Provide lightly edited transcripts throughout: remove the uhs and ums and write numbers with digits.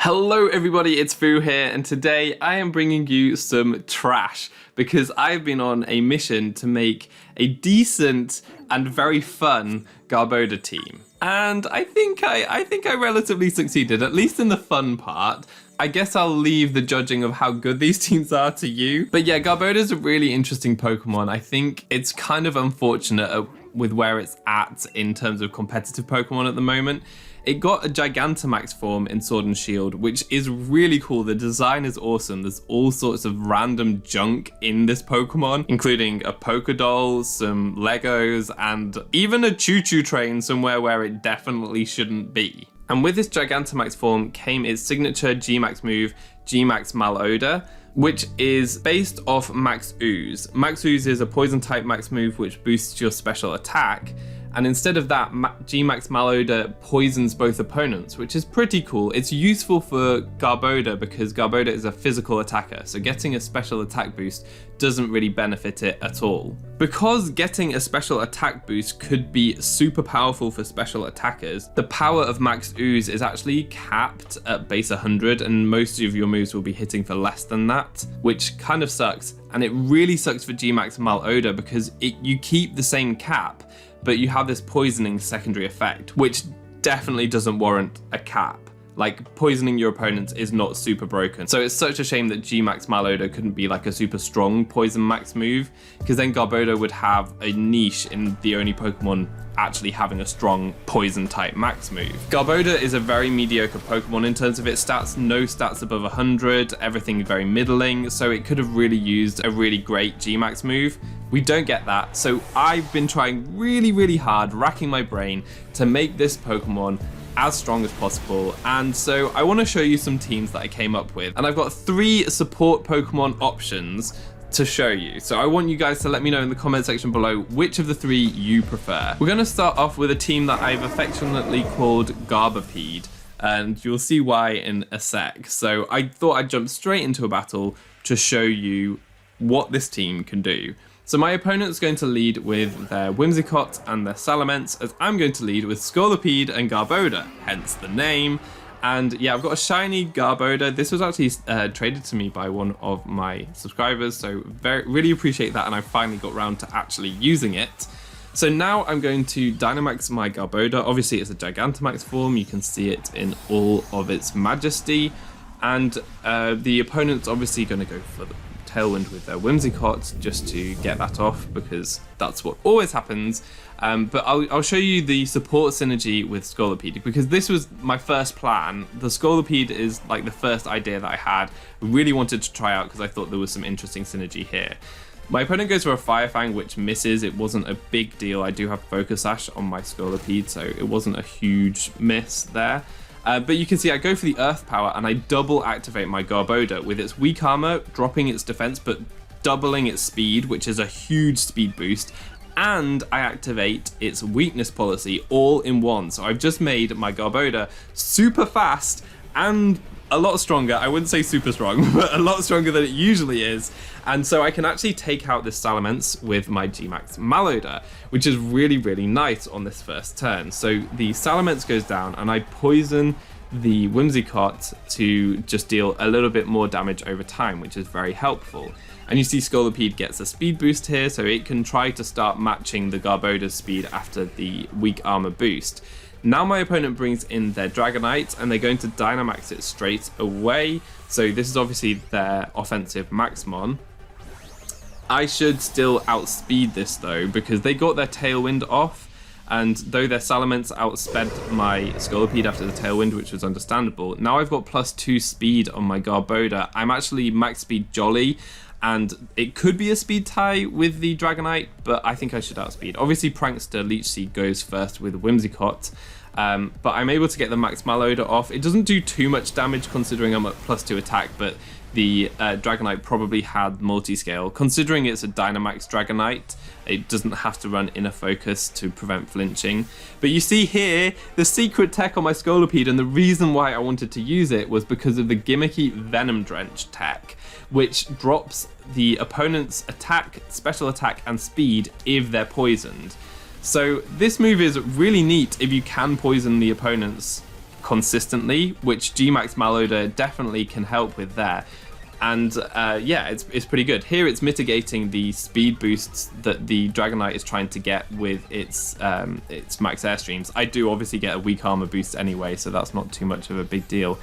Hello everybody, it's Foo here, and today I am bringing you some trash because I've been on a mission to make a decent and very fun Garbodor team. And I think I relatively succeeded, at least in the fun part. I guess I'll leave the judging of how good these teams are to you. But yeah, Garbodor is a really interesting Pokemon. I think it's kind of unfortunate with where it's at in terms of competitive Pokemon at the moment. It got a Gigantamax form in Sword and Shield, which is really cool. The design is awesome. There's all sorts of random junk in this Pokemon, including a Pokédoll, some Legos, and even a choo-choo train somewhere where it definitely shouldn't be. And with this Gigantamax form came its signature G-Max move, G-Max Malodor, which is based off Max Ooze. Max Ooze is a poison type max move which boosts your special attack. And instead of that, G-Max Malodor poisons both opponents, which is pretty cool. It's useful for Garbodor because Garbodor is a physical attacker, so getting a special attack boost doesn't really benefit it at all. Because getting a special attack boost could be super powerful for special attackers, the power of Max Ooze is actually capped at base 100, and most of your moves will be hitting for less than that, which kind of sucks. And it really sucks for G-Max Malodor because you keep the same cap, but you have this poisoning secondary effect, which definitely doesn't warrant a cap. Like, poisoning your opponents is not super broken. So it's such a shame that G-Max Malodor couldn't be like a super strong poison max move, because then Garbodor would have a niche in the only Pokemon actually having a strong poison type max move. Garbodor is a very mediocre Pokemon in terms of its stats, no stats above 100, everything very middling, so it could have really used a really great G-Max move. We don't get that, so I've been trying really hard, racking my brain to make this Pokemon as strong as possible, and so I want to show you some teams that I came up with, and I've got 3 support Pokemon options to show you. So I want you guys to let me know in the comment section below which of the 3 you prefer. We're going to start off with a team that I've affectionately called Garbopede, and you'll see why in a sec. So I thought I'd jump straight into a battle to show you what this team can do. So my opponent's going to lead with their Whimsicott and their Salamence, as I'm going to lead with Scolipede and Garbodor, hence the name. And yeah, I've got a shiny Garbodor. This was actually traded to me by one of my subscribers, so really appreciate that, and I finally got around to actually using it. So now I'm going to Dynamax my Garbodor. Obviously it's a Gigantamax form, you can see it in all of its majesty, and the opponent's obviously going to go for the Tailwind with their Whimsicott just to get that off, because that's what always happens. But I'll show you the support synergy with Scolipede, because this was my first plan. The Scolipede is like the first idea that I had. I really wanted to try out because I thought there was some interesting synergy here. My opponent goes for a Fire Fang, which misses. It wasn't a big deal. I do have Focus Sash on my Scolipede, so it wasn't a huge miss there. But you can see I go for the Earth Power and I double activate my Garbodor with its weak armor, dropping its defense, but doubling its speed, which is a huge speed boost. And I activate its weakness policy all in one. So I've just made my Garbodor super fast and a lot stronger. I wouldn't say super strong, but a lot stronger than it usually is. And so I can actually take out this Salamence with my G-Max Malodor, which is really nice on this first turn. So the Salamence goes down and I poison the Whimsicott to just deal a little bit more damage over time, which is very helpful. And you see Scolipede gets a speed boost here, so it can try to start matching the Garbodor's speed after the weak armor boost. Now my opponent brings in their Dragonite and they're going to Dynamax it straight away. So this is obviously their offensive Maxmon. I should still outspeed this though, because they got their Tailwind off, and though their Salamence outsped my Scolipede after the Tailwind, which was understandable, now I've got +2 speed on my Garbodor. I'm actually max speed Jolly, and it could be a speed tie with the Dragonite, but I think I should outspeed. Obviously Prankster Leech Seed goes first with Whimsicott, but I'm able to get the Max Malodor off. It doesn't do too much damage considering I'm at +2 attack, but the Dragonite probably had multi-scale. Considering it's a Dynamax Dragonite, it doesn't have to run Inner Focus to prevent flinching. But you see here, the secret tech on my Scolipede, and the reason why I wanted to use it was because of the gimmicky Venom Drench tech, which drops the opponent's attack, special attack, and speed if they're poisoned. So this move is really neat if you can poison the opponent's consistently, which Gmax Malodor definitely can help with there. And yeah, it's pretty good. Here it's mitigating the speed boosts that the Dragonite is trying to get with its max airstreams. I do obviously get a weak armor boost anyway, so that's not too much of a big deal.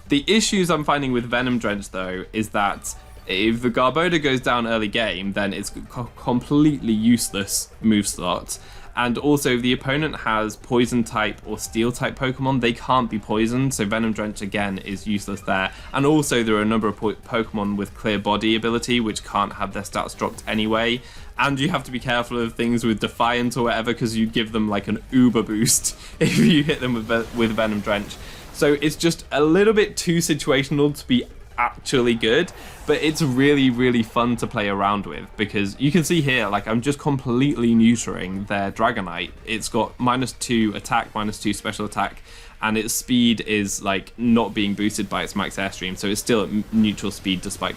The issues I'm finding with Venom Drench though is that if the Garbodor goes down early game, then it's completely useless move slot. And also, if the opponent has poison type or steel type Pokemon, they can't be poisoned, so Venom Drench again is useless there. And also, there are a number of Pokemon with clear body ability which can't have their stats dropped anyway. And you have to be careful of things with Defiant or whatever, because you give them like an uber boost if you hit them with Venom Drench. So it's just a little bit too situational to be actually good, but it's really fun to play around with, because you can see here, like, I'm just completely neutering their Dragonite. It's got -2 attack, -2 special attack, and its speed is like not being boosted by its max airstream, so it's still at neutral speed despite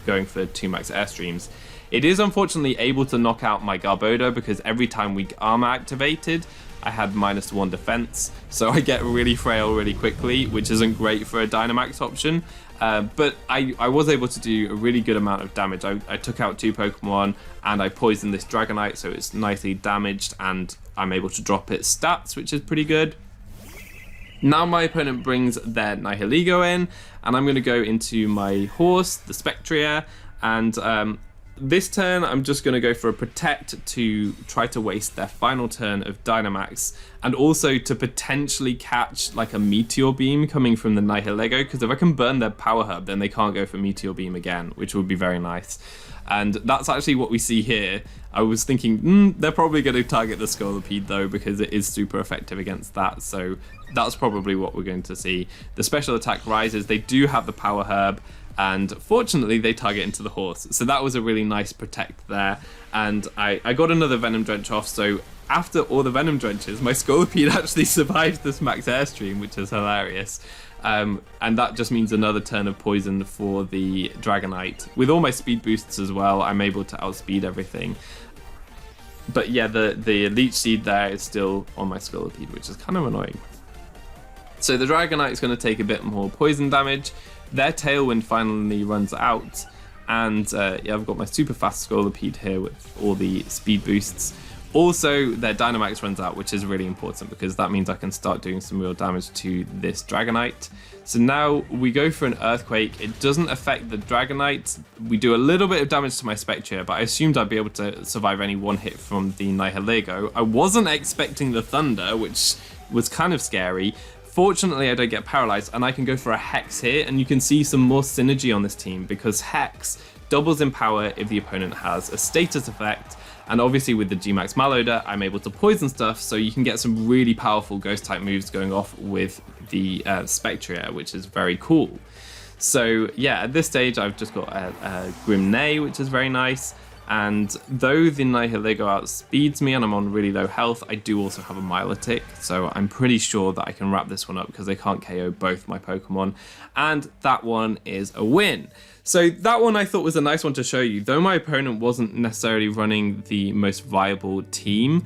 going for 2 max airstreams. It is unfortunately able to knock out my Garbodor, because every time weak armor activated, I had -1 defense, so I get really frail really quickly, which isn't great for a Dynamax option. But I was able to do a really good amount of damage. I took out 2 Pokemon and I poisoned this Dragonite, so it's nicely damaged, and I'm able to drop its stats, which is pretty good. Now my opponent brings their Nihilego in, and I'm going to go into my horse, the Spectrier, and this turn I'm just going to go for a Protect to try to waste their final turn of Dynamax, and also to potentially catch like a Meteor Beam coming from the Nihilego, because if I can burn their Power Hub, then they can't go for Meteor Beam again, which would be very nice. And that's actually what we see here. I was thinking, they're probably going to target the Scolipede though, because it is super effective against that, so that's probably what we're going to see. The special attack rises, they do have the Power Herb, and fortunately they target into the horse, so that was a really nice Protect there. And I got another Venom Drench off, so after all the Venom Drenches, my Scolipede actually survived this max airstream, which is hilarious. And that just means another turn of poison for the Dragonite. With all my speed boosts as well, I'm able to outspeed everything. But yeah, the Leech Seed there is still on my Scolipede, which is kind of annoying. So the Dragonite is going to take a bit more poison damage. Their Tailwind finally runs out, and yeah, I've got my super fast Scolipede here with all the speed boosts. Also, their Dynamax runs out, which is really important, because that means I can start doing some real damage to this Dragonite. So now we go for an Earthquake. It doesn't affect the Dragonite. We do a little bit of damage to my Spectrier, but I assumed I'd be able to survive any one hit from the Nihilego. I wasn't expecting the Thunder, which was kind of scary. Fortunately, I don't get paralyzed, and I can go for a Hex here, and you can see some more synergy on this team, because Hex doubles in power if the opponent has a status effect, and obviously with the Gmax Malodor, I'm able to poison stuff, so you can get some really powerful Ghost-type moves going off with the Spectrier, which is very cool. So yeah, at this stage, I've just got a Grim Neigh, which is very nice. And though the Nihilego outspeeds me and I'm on really low health, I do also have a Milotic, so I'm pretty sure that I can wrap this one up because they can't KO both my Pokemon, and that one is a win. So that one I thought was a nice one to show you. Though my opponent wasn't necessarily running the most viable team,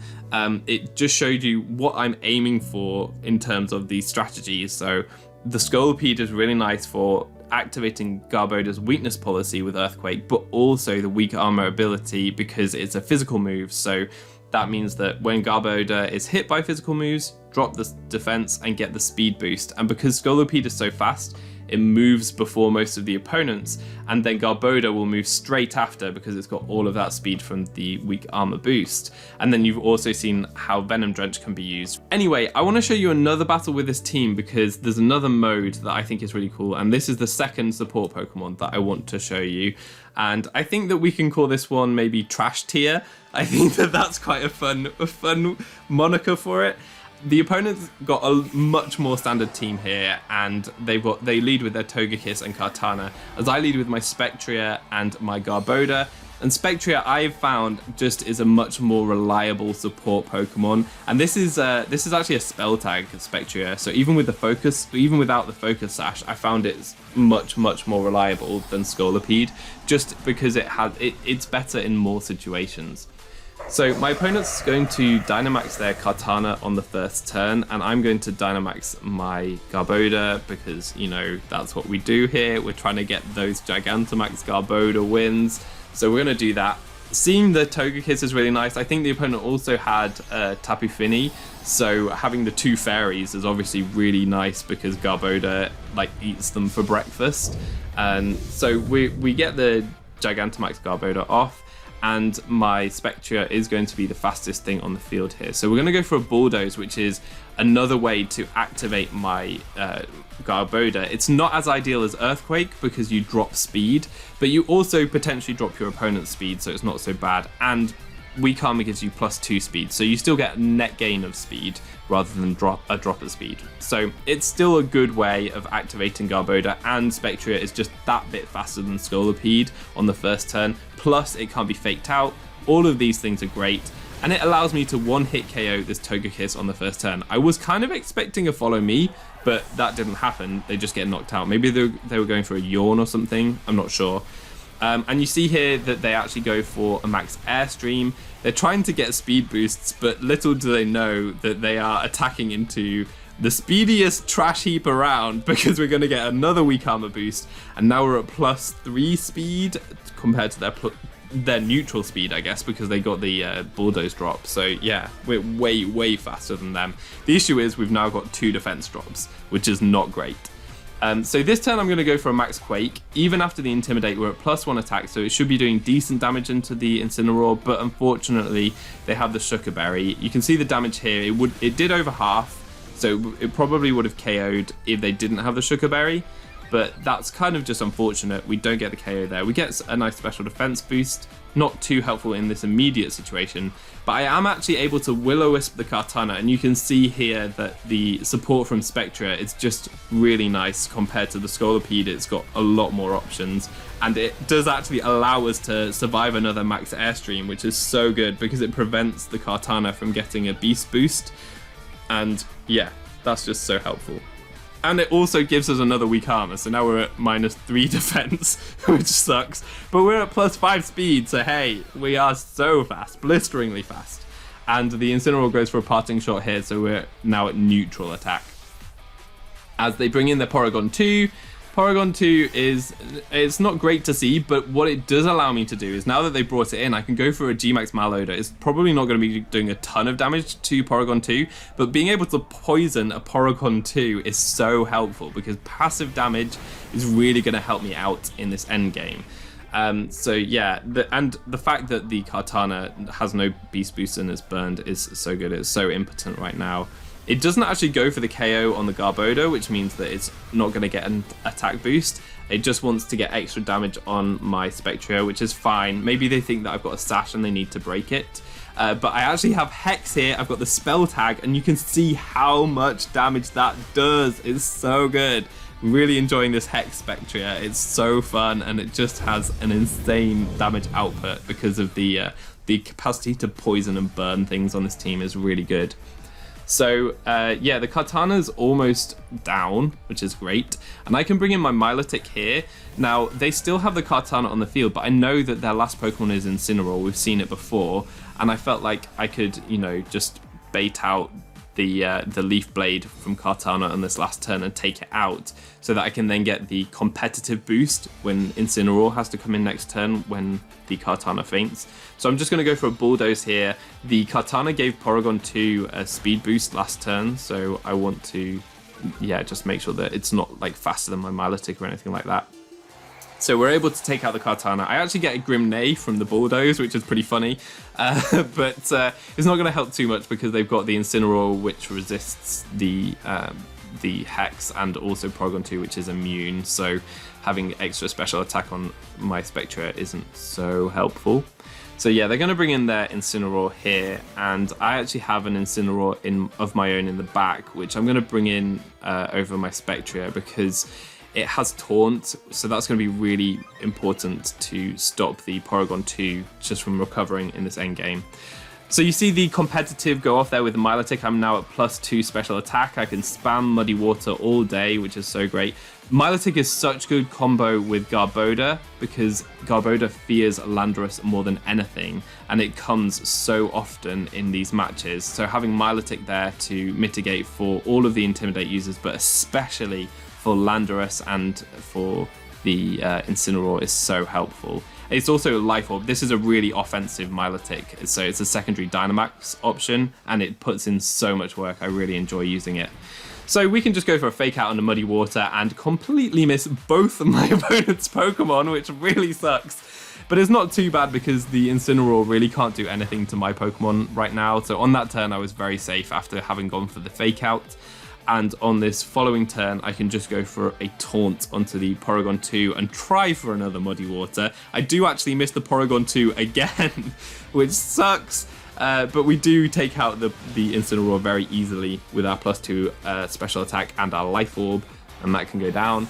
it just showed you what I'm aiming for in terms of these strategies. So the Scolipede is really nice for activating Garbodor's weakness policy with Earthquake, but also the weak armor ability because it's a physical move. So that means that when Garbodor is hit by physical moves, drop the defense and get the speed boost. And because Scolipede is so fast, it moves before most of the opponents, and then Garbodor will move straight after because it's got all of that speed from the weak armor boost. And then you've also seen how Venom Drench can be used. Anyway, I want to show you another battle with this team because there's another mode that I think is really cool, and this is the second support Pokemon that I want to show you. And I think that we can call this one maybe Trash Tier. I think that that's quite a fun moniker for it. The opponent's got a much more standard team here, and they lead with their Togekiss and Kartana, as I lead with my Spectrier and my Garbodor. And Spectrier, I've found, just is a much more reliable support Pokemon. And this is actually a spell tag, Spectrier. So even without the Focus Sash, I found it's much more reliable than Scolipede, just because it's better in more situations. So my opponent's going to Dynamax their Kartana on the first turn, and I'm going to Dynamax my Garbodor because, you know, that's what we do here. We're trying to get those Gigantamax Garbodor wins, so we're going to do that. Seeing the Togekiss is really nice. I think the opponent also had Tapu Fini, so having the 2 fairies is obviously really nice because Garbodor like eats them for breakfast. And so we get the Gigantamax Garbodor off, and my Spectrier is going to be the fastest thing on the field here. So we're going to go for a Bulldoze, which is another way to activate my Garbodor. It's not as ideal as Earthquake because you drop speed, but you also potentially drop your opponent's speed, so it's not so bad. And Weak Armor gives you +2 speed, so you still get a net gain of speed rather than drop of speed. So it's still a good way of activating Garbodor, and Spectrier is just that bit faster than Scolipede on the first turn, plus it can't be faked out. All of these things are great, and it allows me to one-hit KO this Togekiss on the first turn. I was kind of expecting a Follow Me, but that didn't happen. They just get knocked out. Maybe they were going for a Yawn or something, I'm not sure. And you see here that they actually go for a Max Airstream. They're trying to get speed boosts, but little do they know that they are attacking into the speediest trash heap around, because we're going to get another Weak Armor boost, and now we're at +3 speed compared to their neutral speed, I guess, because they got the Bulldoze drop. So yeah, we're way faster than them. The issue is we've now got 2 defense drops, which is not great. So this turn I'm going to go for a Max Quake. Even after the Intimidate, we're at +1 attack, so it should be doing decent damage into the Incineroar, but unfortunately they have the Sugar Berry. You can see the damage here. It did over half, so it probably would have KO'd if they didn't have the Sugar Berry, but that's kind of just unfortunate. We don't get the KO there. We get a nice special defense boost, not too helpful in this immediate situation, but I am actually able to Will-O-Wisp the Kartana, and you can see here that the support from Spectrier is just really nice compared to the Scolipede. It's got a lot more options, and it does actually allow us to survive another Max Airstream, which is so good because it prevents the Kartana from getting a Beast Boost, and yeah, that's just so helpful. And it also gives us another Weak Armor, so now we're at -3 defense, which sucks. But we're at +5 speed, so hey, we are so fast, blisteringly fast. And the Incineroar goes for a Parting Shot here, so we're now at neutral attack. As they bring in their Porygon 2, Porygon 2 it's not great to see, but what it does allow me to do is, now that they brought it in, I can go for a G-Max Malodor. It's probably not going to be doing a ton of damage to Porygon 2, but being able to poison a Porygon 2 is so helpful because passive damage is really going to help me out in this end game. So yeah, the fact that the Kartana has no Beast Boost and is burned is so good. It's so impotent right now. It doesn't actually go for the KO on the Garbodor, which means that it's not going to get an attack boost. It just wants to get extra damage on my Spectrier, which is fine. Maybe they think that I've got a Sash and they need to break it. But I actually have Hex here. I've got the Spell Tag, and you can see how much damage that does. It's so good. I'm really enjoying this Hex Spectrier. It's so fun, and it just has an insane damage output because of the capacity to poison and burn things on this team is really good. So yeah, the Kartana's almost down, which is great. And I can bring in my Milotic here. Now, they still have the Kartana on the field, but I know that their last Pokemon is Incineroar. We've seen it before. And I felt like I could, you know, just bait out the Leaf Blade from Kartana on this last turn and take it out, so that I can then get the competitive boost when Incineroar has to come in next turn when the Kartana faints. So I'm just going to go for a Bulldoze here. The Kartana gave Porygon 2 a speed boost last turn, so I want to, yeah, just make sure that it's not like faster than my Milotic or anything like that. So we're able to take out the Kartana. I actually get a Grimnay from the Bulldoze, which is pretty funny. But it's not going to help too much because they've got the Incineroar, which resists the Hex, and also Porygon 2, which is immune. So having extra special attack on my Spectrier isn't so helpful. So yeah, they're going to bring in their Incineroar here, and I actually have an Incineroar of my own in the back, which I'm going to bring in over my Spectrier because it has Taunt, so that's going to be really important to stop the Porygon 2 just from recovering in this endgame. So you see the competitive go off there with the Milotic. I'm now at +2 special attack. I can spam Muddy Water all day, which is so great. Milotic is such good combo with Garbodor because Garbodor fears Landorus more than anything, and it comes so often in these matches. So having Milotic there to mitigate for all of the Intimidate users, but especially for Landorus and for the Incineroar is so helpful. It's also a Life Orb. This is a really offensive Milotic, so it's a secondary Dynamax option, and it puts in so much work. I really enjoy using it. So we can just go for a Fake Out on the Muddy Water and completely miss both of my opponent's Pokemon, which really sucks. But it's not too bad because the Incineroar really can't do anything to my Pokemon right now. So on that turn, I was very safe after having gone for the Fake Out. And on this following turn, I can just go for a Taunt onto the Porygon 2 and try for another Muddy Water. I do actually miss the Porygon 2 again, which sucks. But we do take out the Incineroar very easily with our +2 special attack and our Life Orb, and that can go down.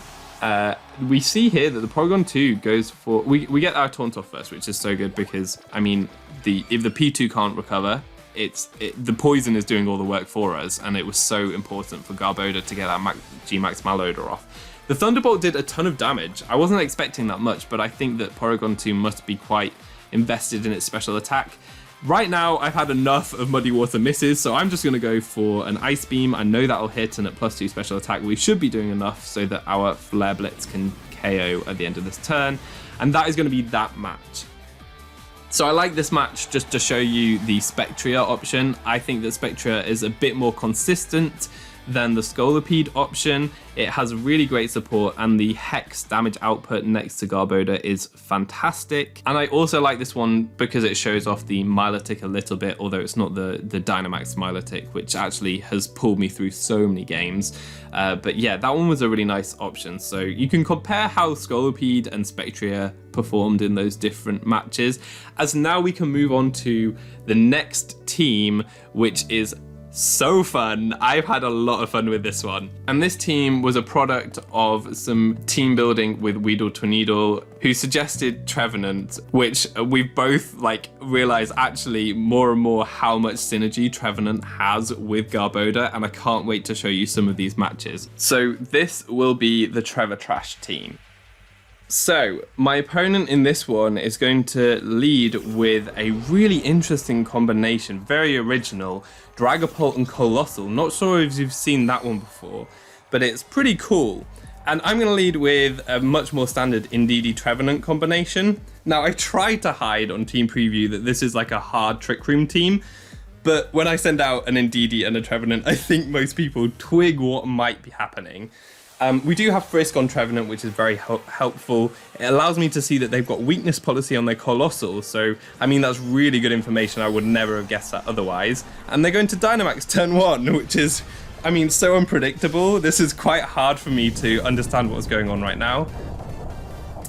We see here that the Porygon 2 goes for... We get our Taunt off first, which is so good because, I mean, if the P2 can't recover, the poison is doing all the work for us, and it was so important for Garbodor to get our G-Max Malodor off. The Thunderbolt did a ton of damage. I wasn't expecting that much, but I think that Porygon 2 must be quite invested in its special attack. Right now, I've had enough of Muddy Water misses, so I'm just going to go for an Ice Beam. I know that'll hit, and at +2 special attack, we should be doing enough so that our Flare Blitz can KO at the end of this turn, and that is going to be that match. So I like this match just to show you the Spectrier option. I think that Spectrier is a bit more consistent than the Scolipede option. It has really great support, and the Hex damage output next to Garbodor is fantastic. And I also like this one because it shows off the Milotic a little bit, although it's not the Dynamax Milotic, which actually has pulled me through so many games. But yeah, that one was a really nice option. So you can compare how Scolipede and Spectrier performed in those different matches. As now we can move on to the next team, which is so fun. I've had a lot of fun with this one. And this team was a product of some team building with Weedle Tweedle, who suggested Trevenant, which we've both realized actually more and more how much synergy Trevenant has with Garbodor, and I can't wait to show you some of these matches. So this will be the Trevetrash team. So, my opponent in this one is going to lead with a really interesting combination, very original, Dragapult and Colossal. Not sure if you've seen that one before, but it's pretty cool. And I'm going to lead with a much more standard Indeedee Trevenant combination. Now, I tried to hide on Team Preview that this is like a hard Trick Room team, but when I send out an Indeedee and a Trevenant, I think most people twig what might be happening. We do have Frisk on Trevenant, which is very helpful. It allows me to see that they've got weakness policy on their Colossal, so I mean that's really good information. I would never have guessed that otherwise. And they're going to Dynamax turn 1, which is, I mean, so unpredictable. This is quite hard for me to understand what's going on right now.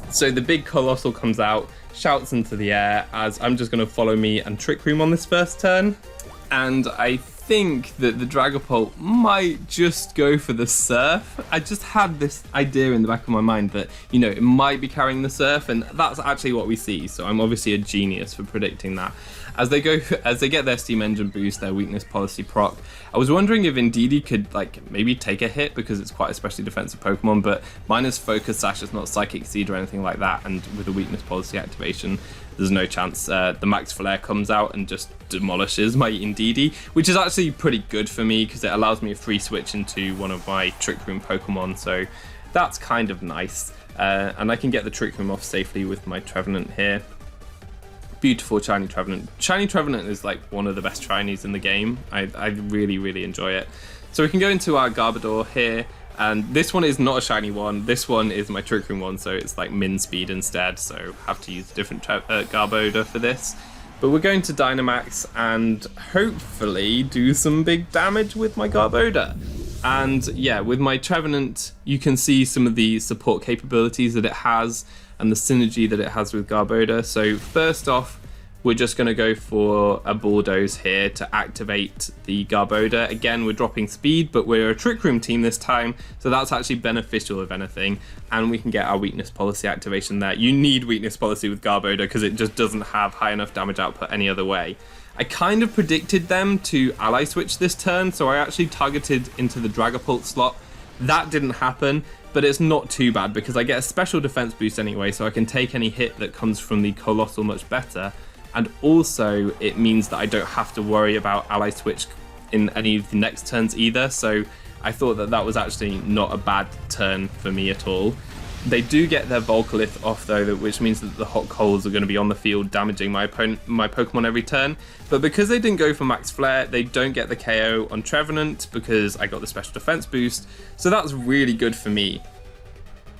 So the big Colossal comes out, shouts into the air as I'm just going to follow me and Trick Room on this first turn. And I think that the Dragapult might just go for the Surf. I just had this idea in the back of my mind that, you know, it might be carrying the Surf, and that's actually what we see. So I'm obviously a genius for predicting that. As they get their Steam Engine boost, their weakness policy proc, I was wondering if Indeedee could maybe take a hit because it's quite a specially defensive Pokemon, but mine is Focus Sash, it's not Psychic Seed or anything like that, and with a weakness policy activation, there's no chance. The Max Flare comes out and just demolishes my Indeedee, which is actually pretty good for me because it allows me a free switch into one of my Trick Room Pokemon, so that's kind of nice. And I can get the Trick Room off safely with my Trevenant here. Beautiful Shiny Trevenant. Shiny Trevenant is like one of the best shinies in the game. I really, really enjoy it. So we can go into our Garbodor here, and this one is not a shiny one. This one is my Trick Room one, so it's like min speed instead, so have to use a different Garbodor for this. But we're going to Dynamax and hopefully do some big damage with my Garbodor. And yeah, with my Trevenant, you can see some of the support capabilities that it has and the synergy that it has with Garbodor. So first off, we're just going to go for a Bulldoze here to activate the Garbodor. Again, we're dropping speed, but we're a Trick Room team this time, so that's actually beneficial if anything. And we can get our weakness policy activation there. You need weakness policy with Garbodor because it just doesn't have high enough damage output any other way. I kind of predicted them to ally switch this turn, so I actually targeted into the Dragapult slot. That didn't happen, but it's not too bad because I get a special defense boost anyway, so I can take any hit that comes from the Colossal much better. And also it means that I don't have to worry about ally switch in any of the next turns either, so I thought that that was actually not a bad turn for me at all. They do get their Volcalith off though, which means that the Hot Coals are going to be on the field damaging my Pokemon every turn. But because they didn't go for Max Flare, they don't get the KO on Trevenant because I got the special defense boost. So that's really good for me.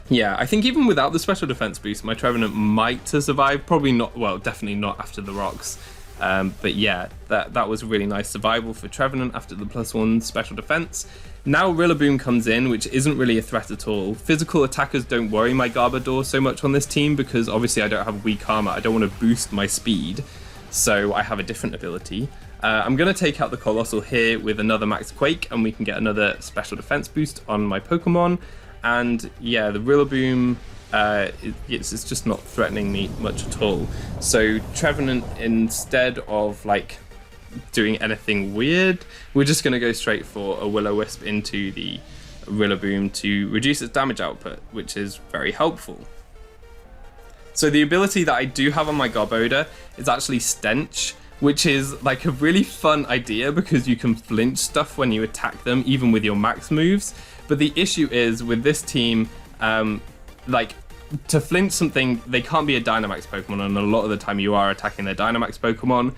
Yeah, I think even without the special defense boost, my Trevenant might have survived. Probably not, well, definitely not after the rocks. But yeah, that was really nice survival for Trevenant after the +1 special defense. Now Rillaboom comes in, which isn't really a threat at all. Physical attackers don't worry my Garbodor so much on this team because obviously I don't have weak armor. I don't want to boost my speed, so I have a different ability. I'm going to take out the Colossal here with another Max Quake, and we can get another special defense boost on my Pokemon. And yeah, the Rillaboom, it's just not threatening me much at all. So Trevenant, instead of like doing anything weird, we're just going to go straight for a Will-O-Wisp into the Rillaboom to reduce its damage output, which is very helpful. So the ability that I do have on my Garbodor is actually Stench, which is like a really fun idea because you can flinch stuff when you attack them, even with your max moves. But the issue is with this team, like to flinch something, they can't be a Dynamax Pokemon, and a lot of the time you are attacking their Dynamax Pokemon.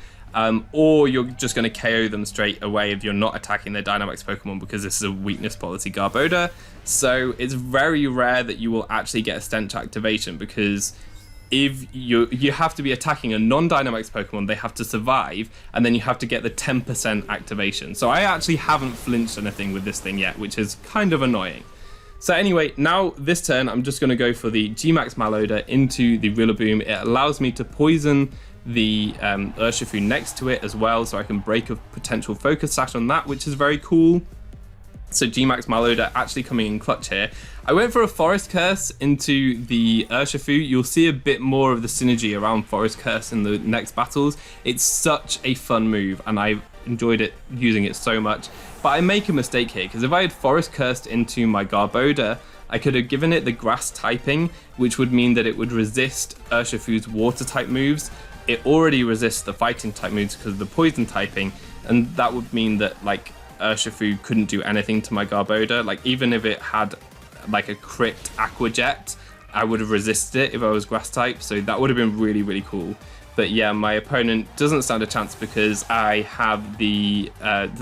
Or you're just going to KO them straight away if you're not attacking their Dynamax Pokemon because this is a weakness policy Garbodor. So it's very rare that you will actually get a Stench activation because if you have to be attacking a non-Dynamax Pokemon, they have to survive, and then you have to get the 10% activation. So I actually haven't flinched anything with this thing yet, which is kind of annoying. So anyway, now this turn I'm just going to go for the Gmax Malodor into the Rillaboom. It allows me to poison the Urshifu next to it as well, so I can break a potential Focus Sash on that, which is very cool. So Gmax Malodor actually coming in clutch here. I went for a Forest Curse into the Urshifu. You'll see a bit more of the synergy around Forest Curse in the next battles. It's such a fun move, and I've enjoyed it, using it so much. But I make a mistake here, because if I had Forest Cursed into my Garbodor, I could have given it the Grass typing, which would mean that it would resist Urshifu's Water type moves. It already resists the Fighting type moves because of the Poison typing, and that would mean that like Urshifu couldn't do anything to my Garbodor. Like even if it had like a crit Aqua Jet, I would have resisted it if I was Grass type, so that would have been really, really cool. But yeah, my opponent doesn't stand a chance because I have the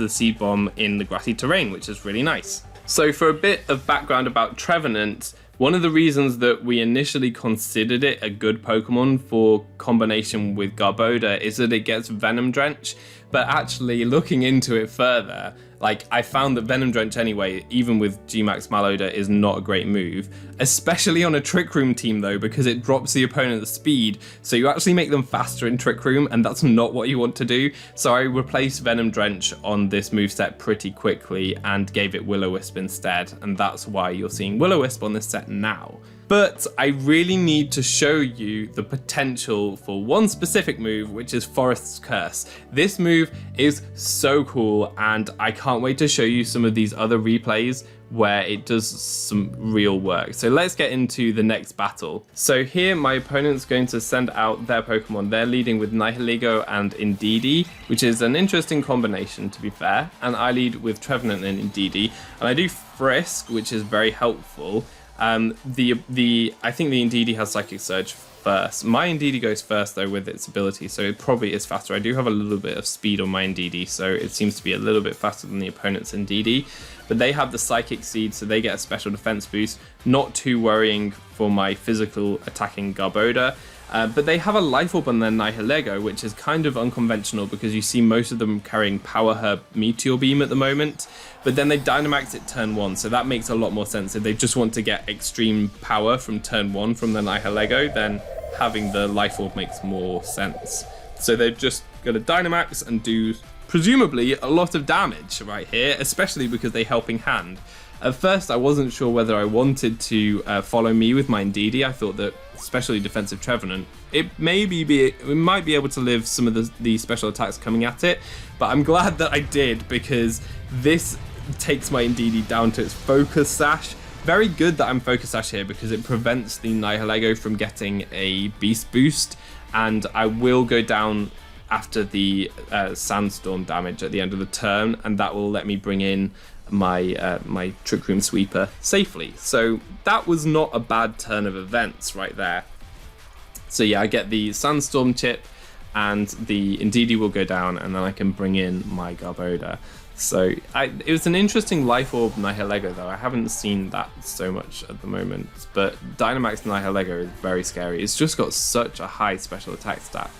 Seed Bomb in the grassy terrain, which is really nice. So for a bit of background about Trevenant, one of the reasons that we initially considered it a good Pokemon for combination with Garbodor is that it gets Venom Drench, but actually looking into it further, like I found that Venom Drench anyway, even with Gmax Malodor, is not a great move, especially on a Trick Room team though, because it drops the opponent's speed, so you actually make them faster in Trick Room, and that's not what you want to do. So I replaced Venom Drench on this moveset pretty quickly and gave it Will-O-Wisp instead, and that's why you're seeing Will-O-Wisp on this set now. But I really need to show you the potential for one specific move, which is Forest Curse. This move is so cool, and I can't wait to show you some of these other replays where it does some real work. So let's get into the next battle. So here my opponent's going to send out their Pokemon. They're leading with Nihilego and Indeedee, which is an interesting combination to be fair. And I lead with Trevenant and Indeedee. And I do Frisk, which is very helpful. I think the Indeedee has Psychic Surge first. My Indeedee goes first though with its ability, so it probably is faster. I do have a little bit of speed on my Indeedee, so it seems to be a little bit faster than the opponent's Indeedee. But they have the Psychic Seed, so they get a special defense boost. Not too worrying for my physical attacking Garbodor. But they have a Life Orb on their Nihilego, which is kind of unconventional because you see most of them carrying Power Herb Meteor Beam at the moment. But then they Dynamax it turn 1, so that makes a lot more sense. If they just want to get extreme power from turn 1 from the Nihilego, then having the Life Orb makes more sense. So they're just going to Dynamax and do presumably a lot of damage right here, especially because they Helping Hand. At first, I wasn't sure whether I wanted to follow me with my Indeedee. I thought that, especially defensive Trevenant, it might be able to live some of the special attacks coming at it, but I'm glad that I did, because this takes my Indeedee down to its Focus Sash. Very good that I'm Focus Sash here, because it prevents the Nihilego from getting a Beast Boost, and I will go down after the Sandstorm damage at the end of the turn, and that will let me bring in my my Trick Room Sweeper safely. So that was not a bad turn of events right there. So yeah, I get the Sandstorm chip, and the Indeedee will go down, and then I can bring in my Garbodor. So it was an interesting Life Orb Nihilego, though. I haven't seen that so much at the moment, but Dynamax Nihilego is very scary. It's just got such a high special attack stat.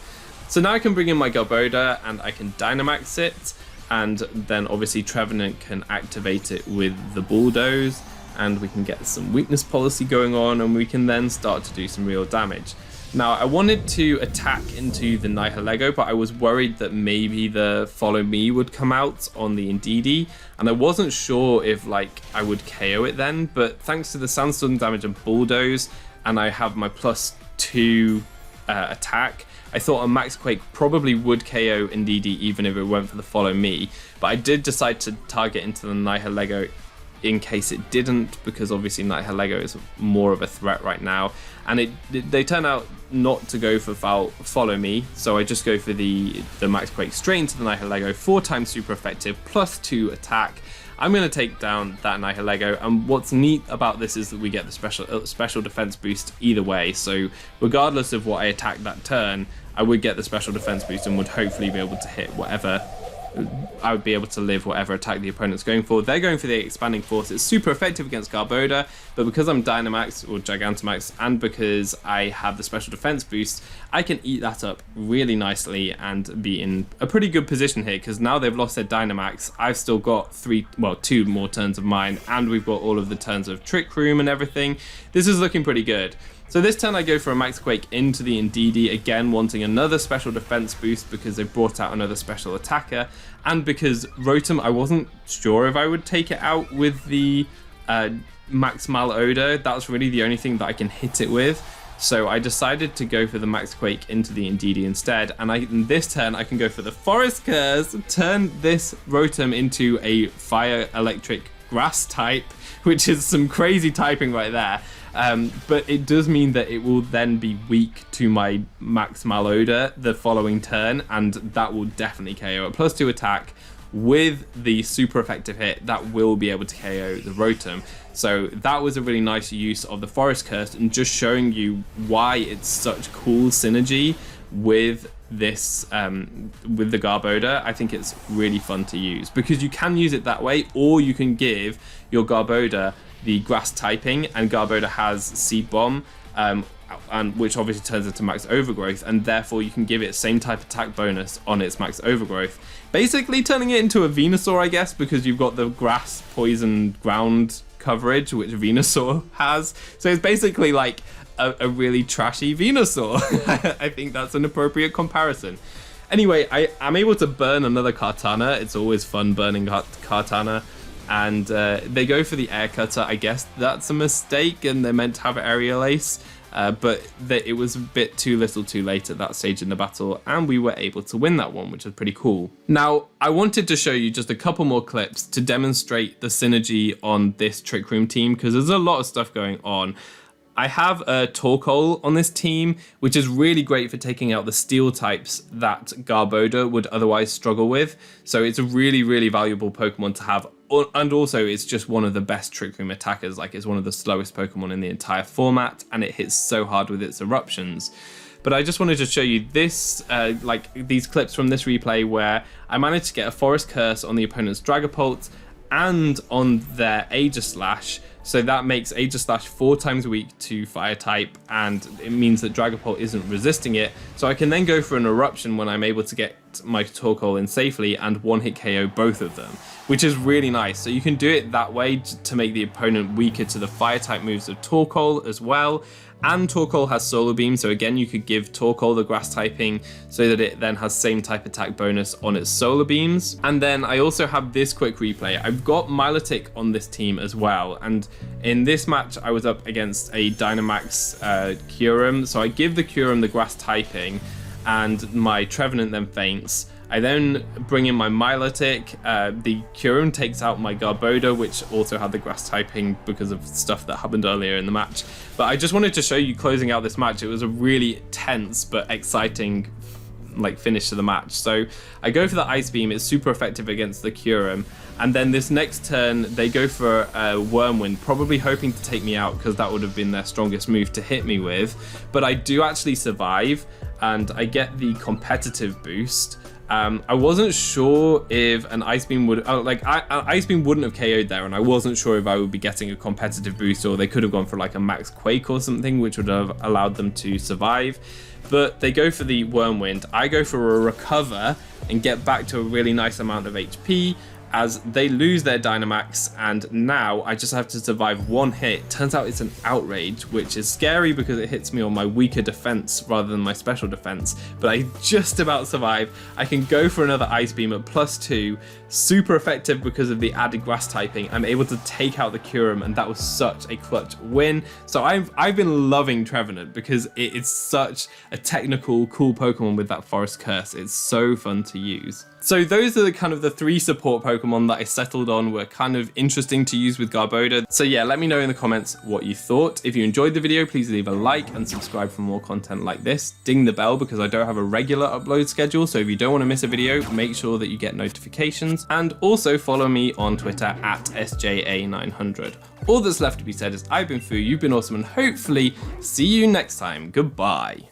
So now I can bring in my Garbodor, and I can Dynamax it, and then obviously Trevenant can activate it with the Bulldoze, and we can get some weakness policy going on, and we can then start to do some real damage. Now, I wanted to attack into the Nihilego, but I was worried that maybe the Follow Me would come out on the Indeedee, and I wasn't sure if I would KO it then, but thanks to the Sandstorm damage and Bulldoze, and I have my +2 attack, I thought a Max Quake probably would KO Indeedee even if it went for the Follow Me, but I did decide to target into the Nihilego in case it didn't, because obviously Nihilego is more of a threat right now, and they turn out not to go for Follow Me, so I just go for the Max Quake straight into the Nihilego, 4 times super effective, +2 attack. I'm going to take down that Nihilego, and what's neat about this is that we get the special defense boost either way, so regardless of what I attack that turn, I would get the special defense boost and would hopefully be able to hit whatever. I would be able to live whatever attack the opponent's going for. They're going for the Expanding Force. It's super effective against Garbodor, but because I'm Dynamax or Gigantamax, and because I have the special defense boost, I can eat that up really nicely and be in a pretty good position here, because now they've lost their Dynamax, I've still got 2 more turns of mine, and we've got all of the turns of Trick Room and everything. This is looking pretty good. So this turn I go for a Max Quake into the Indeedee, again wanting another special defense boost because they brought out another special attacker, and because Rotom, I wasn't sure if I would take it out with the Max Malodor. That's really the only thing that I can hit it with. So I decided to go for the Max Quake into the Indeedee instead, and in this turn I can go for the Forest Curse, turn this Rotom into a Fire Electric Grass type, which is some crazy typing right there. But it does mean that it will then be weak to my Max Malodor the following turn, and that will definitely KO it. +2 attack with the super effective hit, that will be able to KO the Rotom. So that was a really nice use of the Forest Curse, and just showing you why it's such cool synergy with this with the Garbodor. I think it's really fun to use, because you can use it that way, or you can give your Garbodor the grass typing, and Garbodor has Seed Bomb, and which obviously turns into Max Overgrowth, and therefore you can give it same type attack bonus on its Max Overgrowth, basically turning it into a Venusaur, I guess, because you've got the grass, poison, ground coverage which Venusaur has. So it's basically like a really trashy Venusaur. I think that's an appropriate comparison. Anyway, I'm able to burn another Kartana. It's always fun burning Kartana. And they go for the Air Cutter. I guess that's a mistake, and they're meant to have Aerial Ace, but it was a bit too little too late at that stage in the battle, and we were able to win that one, which is pretty cool. Now, I wanted to show you just a couple more clips to demonstrate the synergy on this Trick Room team, because there's a lot of stuff going on. I have a Torkoal on this team, which is really great for taking out the steel types that Garbodor would otherwise struggle with. So it's a really, really valuable Pokemon to have. And also, it's just one of the best Trick Room attackers. Like, it's one of the slowest Pokemon in the entire format, and it hits so hard with its eruptions. But I just wanted to show you this, these clips from this replay where I managed to get a Forest Curse on the opponent's Dragapult and on their Aegislash. So that makes Aegislash 4 times weak to fire type, and it means that Dragapult isn't resisting it. So I can then go for an Eruption when I'm able to get my Torkoal in safely and one-hit KO both of them, which is really nice. So you can do it that way to make the opponent weaker to the fire type moves of Torkoal as well. And Torkoal has Solar Beam, so again you could give Torkoal the grass typing so that it then has same type attack bonus on its Solar Beams. And then I also have this quick replay. I've got Milotic on this team as well, and in this match I was up against a Dynamax Kyurem, so I give the Kyurem the grass typing and my Trevenant then faints. I then bring in my Milotic, the Kyurem takes out my Garbodor, which also had the grass typing because of stuff that happened earlier in the match. But I just wanted to show you closing out this match. It was a really tense but exciting finish to the match. So I go for the Ice Beam, it's super effective against the Kyurem, and then this next turn they go for a Whirlwind, probably hoping to take me out because that would have been their strongest move to hit me with. But I do actually survive and I get the competitive boost. I wasn't sure if an Ice Beam would, Ice Beam wouldn't have KO'd there, and I wasn't sure if I would be getting a competitive boost, or they could have gone for like a Max Quake or something, which would have allowed them to survive. But they go for the Whirlwind. I go for a Recover and get back to a really nice amount of HP, as they lose their Dynamax, and now I just have to survive one hit. Turns out it's an Outrage, which is scary because it hits me on my weaker defense rather than my special defense, but I just about survive. I can go for another Ice Beam at +2, super effective because of the added grass typing. I'm able to take out the Kyurem, and that was such a clutch win. So I've been loving Trevenant because it is such a technical, cool Pokemon with that Forest Curse. It's so fun to use. So those are the 3 support Pokemon that I settled on, were kind of interesting to use with Garbodor. So yeah, let me know in the comments what you thought. If you enjoyed the video, please leave a like and subscribe for more content like this. Ding the bell because I don't have a regular upload schedule, so if you don't want to miss a video, make sure that you get notifications. And also follow me on Twitter at SJA900. All that's left to be said is I've been Foo, you've been awesome, and hopefully see you next time. Goodbye.